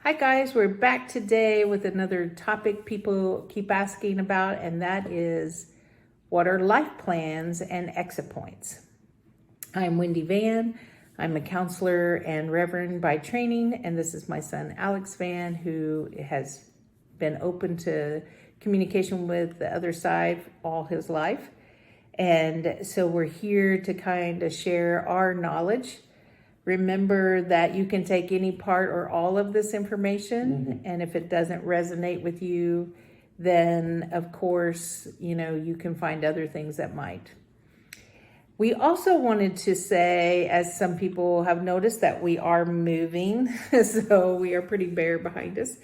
Hi guys, we're back today with another topic people keep asking about, and that is what are life plans and exit points. I'm Wendy Van. I'm a counselor and reverend by training, and this is my son Alex Van, who has been open to communication with the other side all his life. And so we're here to kind of share our knowledge. Remember that you can take any part or all of this information, and if it doesn't resonate with you, then of course, you can find other things that might. We also wanted to say, as some people have noticed, that we are moving, so we are pretty bare behind us.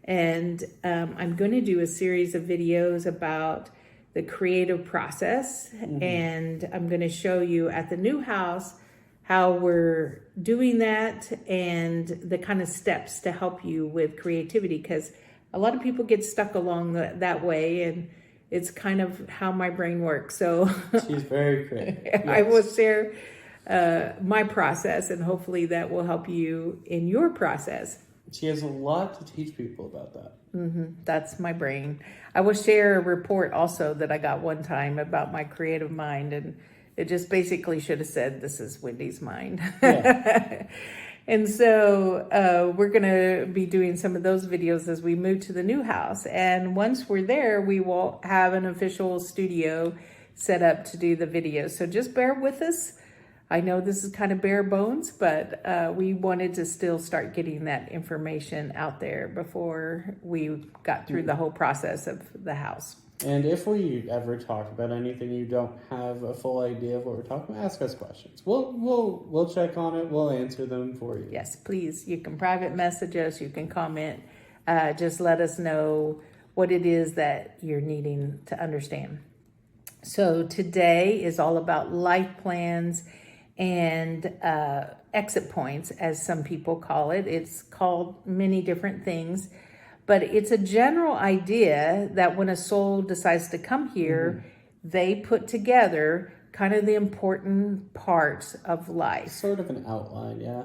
And I'm going to do a series of videos about the creative process, and I'm going to show you at the new house how we're doing that and the kind of steps to help you with creativity, because a lot of people get stuck along that way, and it's kind of how my brain works. So she's very creative. Yes. I will share my process, and hopefully that will help you in your process. She has a lot to teach people about that. That's my brain. I will share a report also that I got one time about my creative mind, and it just basically should have said, this is Wendy's mind. Yeah. And so we're going to be doing some of those videos as we move to the new house. And once we're there, we will have an official studio set up to do the videos. So just bear with us. I know this is kind of bare bones, but we wanted to still start getting that information out there before we got through the whole process of the house. And if we ever talk about anything you don't have a full idea of what we're talking about, ask us questions. We'll check on it. We'll answer them for you. Yes, please. You can private message us. You can comment. Just let us know what it is that you're needing to understand. So today is all about life plans and exit points, as some people call it. It's called many different things. But it's a general idea that when a soul decides to come here, they put together kind of the important parts of life. Sort of an outline, yeah.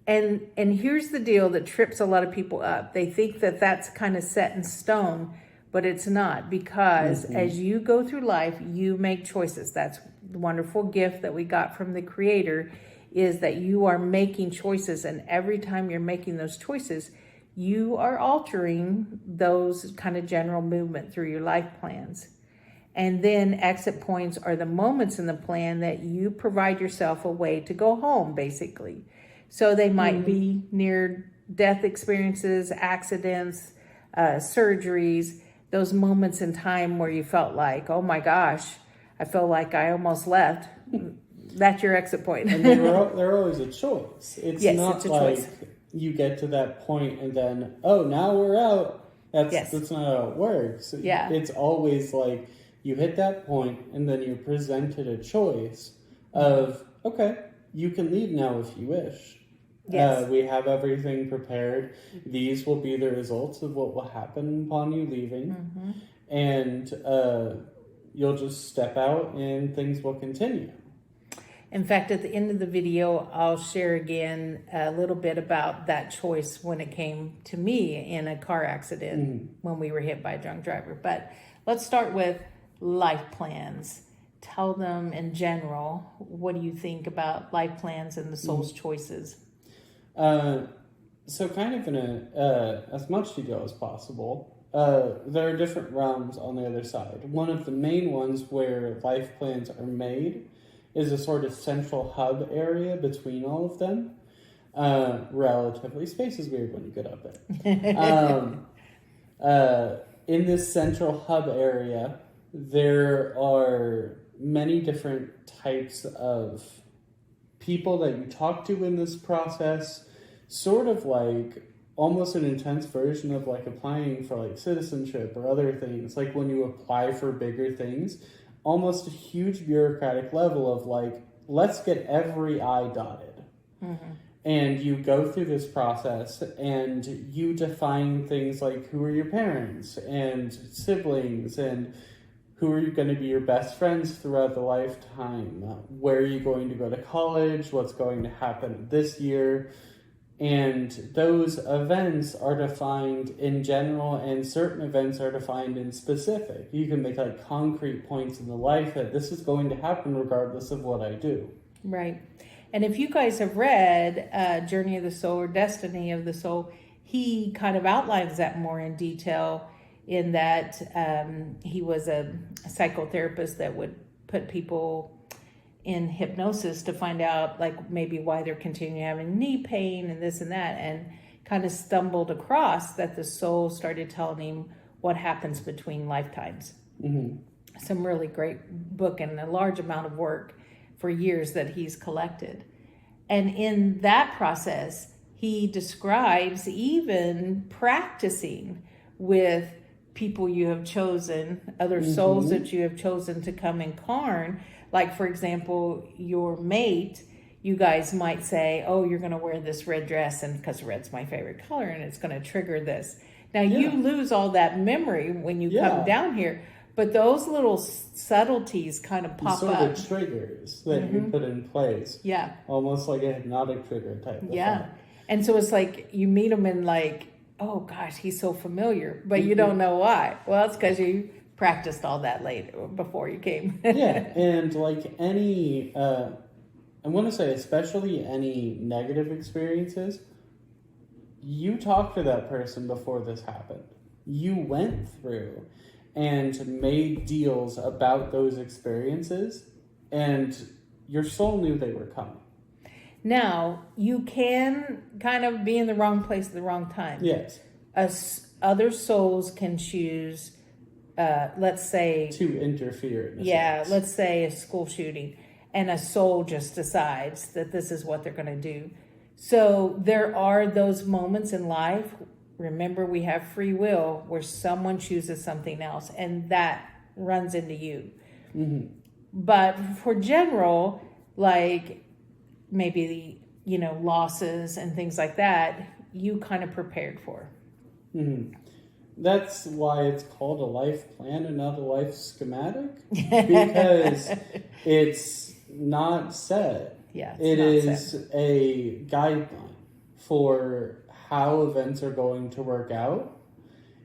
And here's the deal that trips a lot of people up. They think that that's kind of set in stone, but it's not, because as you go through life, you make choices. That's the wonderful gift that we got from the Creator, is that you are making choices, and every time you're making those choices, you are altering those kind of general movement through your life plans. And then exit points are the moments in the plan that you provide yourself a way to go home, basically. So they might be near death experiences, accidents, surgeries, those moments in time where you felt like, oh my gosh, I feel like I almost left. That's your exit point. And they're always a choice. It's not it's a like choice. You get to that point and then, oh, now we're out. That's not how it works. Yeah. It's always like you hit that point and then you're presented a choice of, okay, you can leave now if you wish. Yes. We have everything prepared. These will be the results of what will happen upon you leaving. And you'll just step out and things will continue. In fact, at the end of the video, I'll share again a little bit about that choice when it came to me in a car accident when we were hit by a drunk driver. But let's start with life plans. Tell them in general, what do you think about life plans and the soul's choices? So kind of in as much detail as possible, there are different realms on the other side. One of the main ones where life plans are made is a sort of central hub area between all of them. Relatively. Space is weird when you get up there. In this central hub area, there are many different types of people that you talk to in this process, sort of like almost an intense version of like applying for like citizenship or other things. Like when you apply for bigger things, almost a huge bureaucratic level of like, let's get every I dotted. And you go through this process and you define things like who are your parents and siblings and who are going to be your best friends throughout the lifetime, where are you going to go to college, what's going to happen this year, And those events are defined in general, and certain events are defined in specific. You can make like concrete points in the life that this is going to happen regardless of what I do. Right. And if you guys have read Journey of the Soul or Destiny of the Soul, he kind of outlines that more in detail in that he was a psychotherapist that would put people in hypnosis to find out like maybe why they're continuing having knee pain and this and that, and kind of stumbled across that the soul started telling him what happens between lifetimes. Mm-hmm. Some really great book and a large amount of work for years that he's collected. And in that process, he describes even practicing with people you have chosen, other souls that you have chosen to come incarn. Like, for example, your mate, you guys might say, oh, you're going to wear this red dress, and because red's my favorite color, and it's going to trigger this. Now, you lose all that memory when you come down here, but those little subtleties kind of pop sort up. of triggers that you put in place. Yeah. Almost like a hypnotic trigger type of thing. And so it's like you meet him and like, oh gosh, he's so familiar, but you don't know why. Well, it's because you practiced all that later before you came. And like any, I want to say especially any negative experiences, you talked to that person before this happened. You went through and made deals about those experiences, and your soul knew they were coming. Now, you can kind of be in the wrong place at the wrong time. Yes. Other souls can choose, let's say... to interfere in a sense. Let's say a school shooting, and a soul just decides that this is what they're going to do. So there are those moments in life, remember we have free will, where someone chooses something else, and that runs into you. Mm-hmm. But for general, like... maybe losses and things like that, you kind of prepared for. Mm-hmm. That's why it's called a life plan and not a life schematic, because it's not set. It is a guideline for how events are going to work out,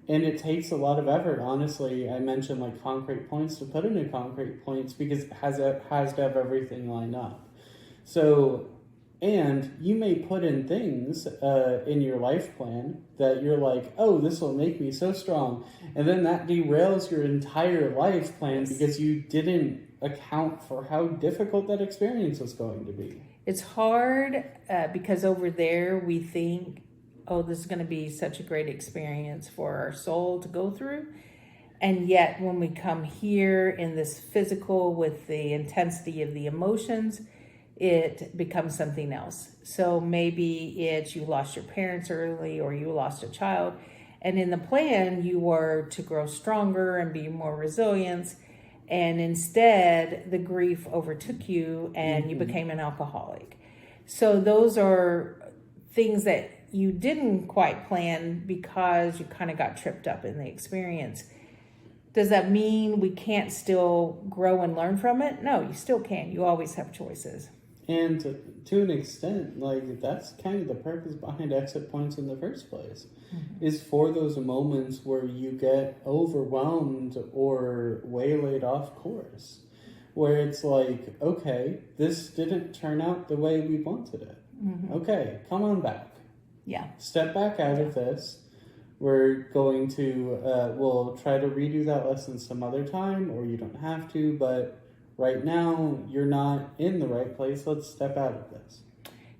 and it takes a lot of effort. Honestly, I mentioned like concrete points to put into concrete points because it has to have everything lined up. So, and you may put in things in your life plan that you're like, oh, this will make me so strong. And then that derails your entire life plan because you didn't account for how difficult that experience was going to be. It's hard because over there we think, oh, this is going to be such a great experience for our soul to go through. And yet when we come here in this physical with the intensity of the emotions, it becomes something else. So maybe it's you lost your parents early or you lost a child. And in the plan, you were to grow stronger and be more resilient. And instead, the grief overtook you and you became an alcoholic. So those are things that you didn't quite plan because you kind of got tripped up in the experience. Does that mean we can't still grow and learn from it? No, you still can. You always have choices. And to an extent, like that's kind of the purpose behind exit points in the first place, is for those moments where you get overwhelmed or waylaid off course, where it's like, okay, this didn't turn out the way we wanted it. Okay, come on back. Yeah. Step back out of this. We're going to, we'll try to redo that lesson some other time, or you don't have to, but right now, you're not in the right place. Let's step out of this.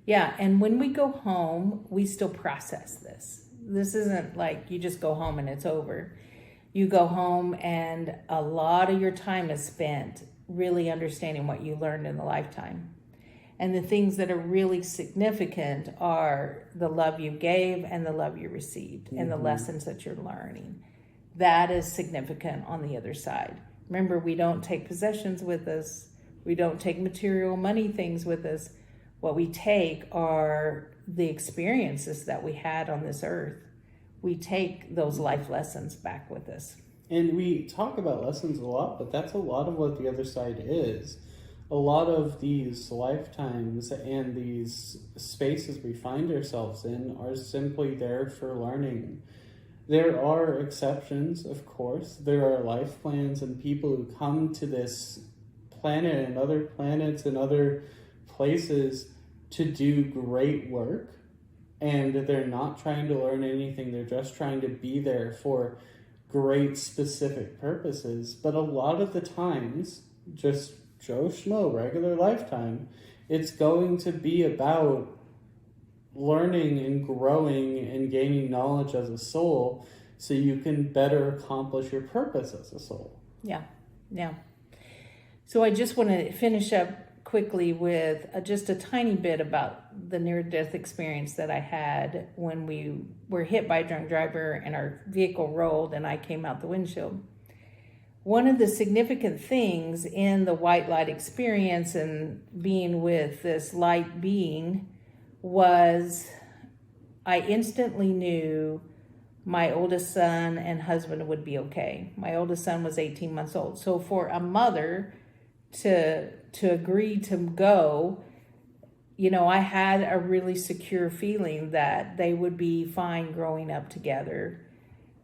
Yeah, and when we go home, we still process this. This isn't like you just go home and it's over. You go home and a lot of your time is spent really understanding what you learned in the lifetime. And the things that are really significant are the love you gave and the love you received and the lessons that you're learning. That is significant on the other side. Remember, we don't take possessions with us. We don't take material money things with us. What we take are the experiences that we had on this earth. We take those life lessons back with us. And we talk about lessons a lot, but that's a lot of what the other side is. a lot of these lifetimes and these spaces we find ourselves in are simply there for learning. There are exceptions, of course. There are life plans and people who come to this planet and other planets and other places to do great work. And they're not trying to learn anything. They're just trying to be there for great specific purposes. But a lot of the times, just Joe Schmo, regular lifetime, it's going to be about learning and growing and gaining knowledge as a soul so you can better accomplish your purpose as a soul. Yeah. So I just want to finish up quickly with just a tiny bit about the near-death experience that I had when we were hit by a drunk driver and our vehicle rolled and I came out the windshield. One of the significant things in the white light experience and being with this light being was I instantly knew my oldest son and husband would be okay. My oldest son was 18 months old. So for a mother to agree to go, I had a really secure feeling that they would be fine growing up together.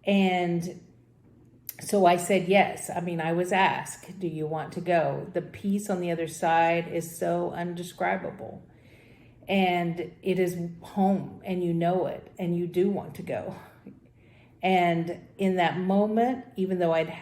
And so I said yes. I was asked, do you want to go? The peace on the other side is so undescribable. And it is home, and you know it, and you do want to go. And in that moment, even though I'd